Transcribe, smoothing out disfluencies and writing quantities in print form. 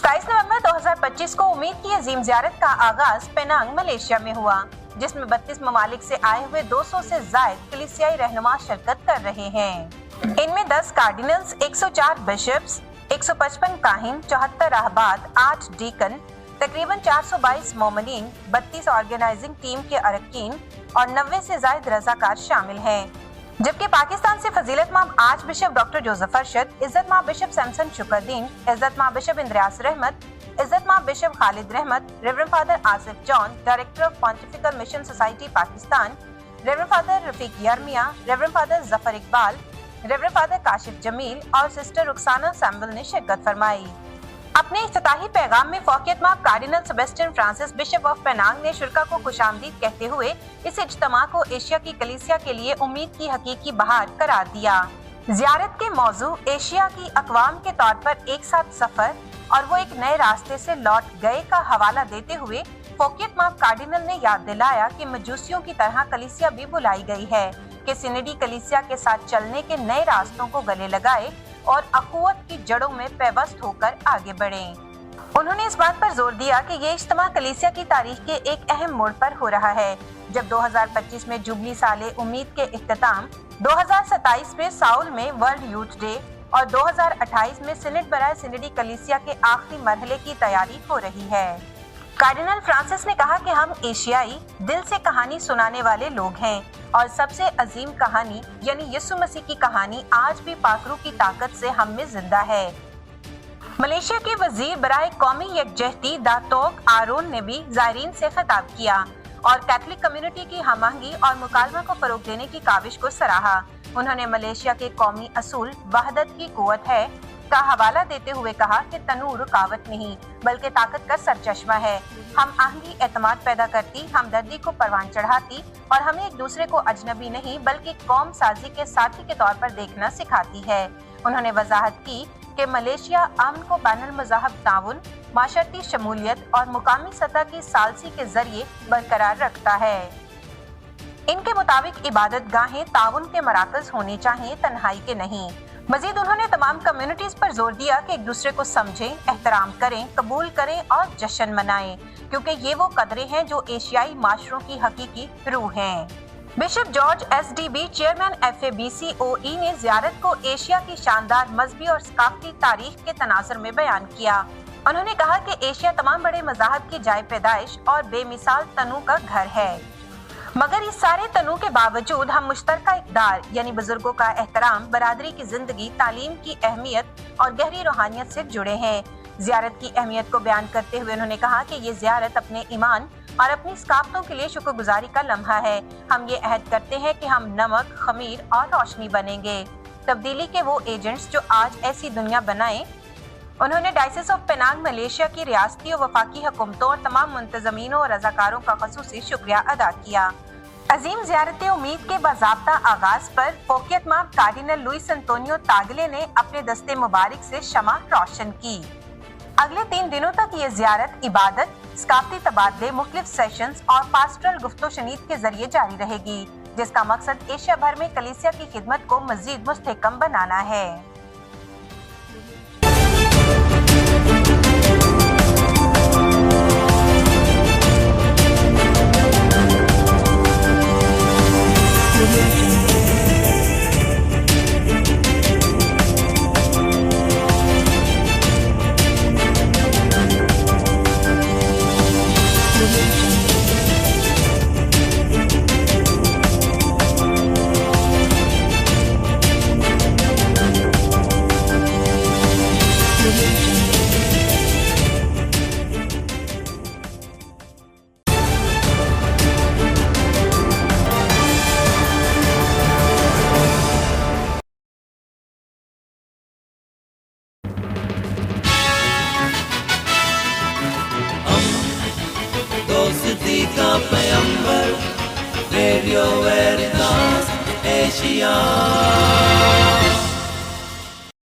27 नवंबर 2025 को उम्मीद की अजीम ज़ियारत का आगाज पेनांग मलेशिया में हुआ, जिसमें 32 ममालिक से आए हुए 200 से जायद कलीसियाई रहनुमा शिरकत कर रहे हैं। इनमें 10 कार्डिनल्स, 104 बिशप्स, 155 काहिन, 74 रहबात, 8 डीकन, तकरीबन 422 मोमिनीन, 32 ऑर्गेनाइजिंग टीम के अरकान और 90 से जायद रज़ाकार शामिल हैं। जबकि पाकिस्तान से फजीलत माब arch bishop doctor Joseph Arshad, इज्जत माब बिशप सैमसन शुक्रदीन, इज्जत माब बिशप इंद्रियास रहमत, इज्जत माब bishop Khalid Rehmat, reverend father Asif John, director of pontifical mission society Pakistan, reverend father Rafiq Yarmiya, reverend father Zafar Iqbal, reverend father Kashif Jamil और सिस्टर रुखसाना सैम्बल ने शिरकत फरमाई। अपने इफ्तिताही पैगाम में फौकियत माब cardinal Sebastian Francis bishop of Penang ने शुरा को खुशामदीद कहते हुए इस इज्तिमा को एशिया की कलीसिया के लिए उम्मीद की हकीकी बहार करार दिया। ज़ियारत के मौजू एशिया की अक़वाम के तौर पर एक साथ सफर और वो एक नए रास्ते से लौट गए का हवाला देते हुए फौकियत माब कार्डिनल ने याद दिलाया कि मजूसियों की तरह कलीसिया भी बुलाई गई है कि सिनेडी कलीसिया के साथ चलने के नए रास्तों को गले लगाए और अखुवत की जड़ों में पैवस्त होकर आगे बढ़ें। उन्होंने इस बात पर जोर दिया कि ये इज्तिमा कलीसिया की तारीख के एक अहम मोड़ पर हो रहा है, जब 2025 में जुबली साले उम्मीद के इख्तिताम, 2027 में साउल में वर्ल्ड यूथ डे और 2028 में सिनेट बराए सिनेडी कलीसिया के आखिरी मरहले की तैयारी हो रही है। कार्डिनल फ्रांसिस ने कहा कि हम एशियाई दिल से कहानी सुनाने वाले लोग हैं और सबसे अजीम कहानी यानी यीशु मसीह की कहानी आज भी पाकरू की ताकत से हम में जिंदा है। मलेशिया के वजीर बराए कौमी यकजहती दातोक आरोन ने भी ज़ायरीन से खिताब किया और कैथोलिक कम्युनिटी की हमआहंगी और मुकालमा को फरोग देने की काविश को सराहा। उन्होंने मलेशिया के कौमी असूल वहदत की कुव्वत है का हवाला देते हुए कहा कि तनूर रुकावट नहीं बल्कि ताकत का सरचश्मा है। हम आहंगी एतमाद पैदा करती, हमदर्दी को परवान चढ़ाती और हमें एक दूसरे को अजनबी नहीं बल्कि कौम साजी के साथी के तौर पर देखना सिखाती है। उन्होंने वजाहत की कि मलेशिया अमन को बैनुल मज़ाहब ताउन, माशरती शमूलियत और मुकामी सतह की सालसी के जरिए बरकरार रखता है। इनके मुताबिक इबादत गाहें ताउन के मराकज होने चाहिए, तन्हाई के नहीं। मजीद उन्होंने तमाम कम्युनिटीज पर जोर दिया कि एक दूसरे को समझें, एहतराम करें, कबूल करें और जश्न मनाएं, क्योंकि ये वो कदरें हैं जो एशियाई माशरों की हकीकी रूह हैं। Bishop George SDB chairman FABCOE ने ज़ियारत को एशिया की शानदार मजहबी और सकाफती तारीख के तनाज़ुर में बयान किया। उन्होंने कहा कि एशिया तमाम बड़े मज़ाहब की जाए पैदाइश और बेमिसाल तनू का घर है, मगर इस सारे तनू के बावजूद हम मुश्तरका इक़दार यानी बुजुर्गों का एहतराम, बरादरी की जिंदगी, तालीम की अहमियत और गहरी रूहानियत से जुड़े हैं। ज़ियारत की अहमियत को बयान करते हुए उन्होंने कहा कि ये ज़ियारत अपने ईमान और अपनी सकाफ़तों के लिए शुक्रगुजारी का लम्हा है। हम ये अहद करते हैं कि हम नमक, खमीर और रोशनी बनेंगे, तब्दीली के वो एजेंट्स जो आज ऐसी दुनिया बनाएं। उन्होंने डायसिस ऑफ पेनांग मलेशिया की रियासती और वफाकी हुकूमतों और तमाम मुंतज़मीनों और रज़ाकारों का ख़ुसूसी शुक्रिया अदा किया। अजीम ज़ियारत उम्मीद के बाज़ाब्ता आगाज पर फौकियत माब कार्डिनल लुइस एंटोनियो तागले ने अपने दस्ते मुबारक से शमा रोशन की। अगले 3 दिनों तक ये ज़ियारत इबादत, सकाफती तबादले, मुख्तलिफ सेशंस और पास्टरल गुफ्तो शनीद के जरिए जारी रहेगी, जिसका मकसद एशिया भर में कलीसिया की खिदमत को मजीद मुस्तहकम बनाना है। का पैगंबर रेडियो वेरितास एशिया।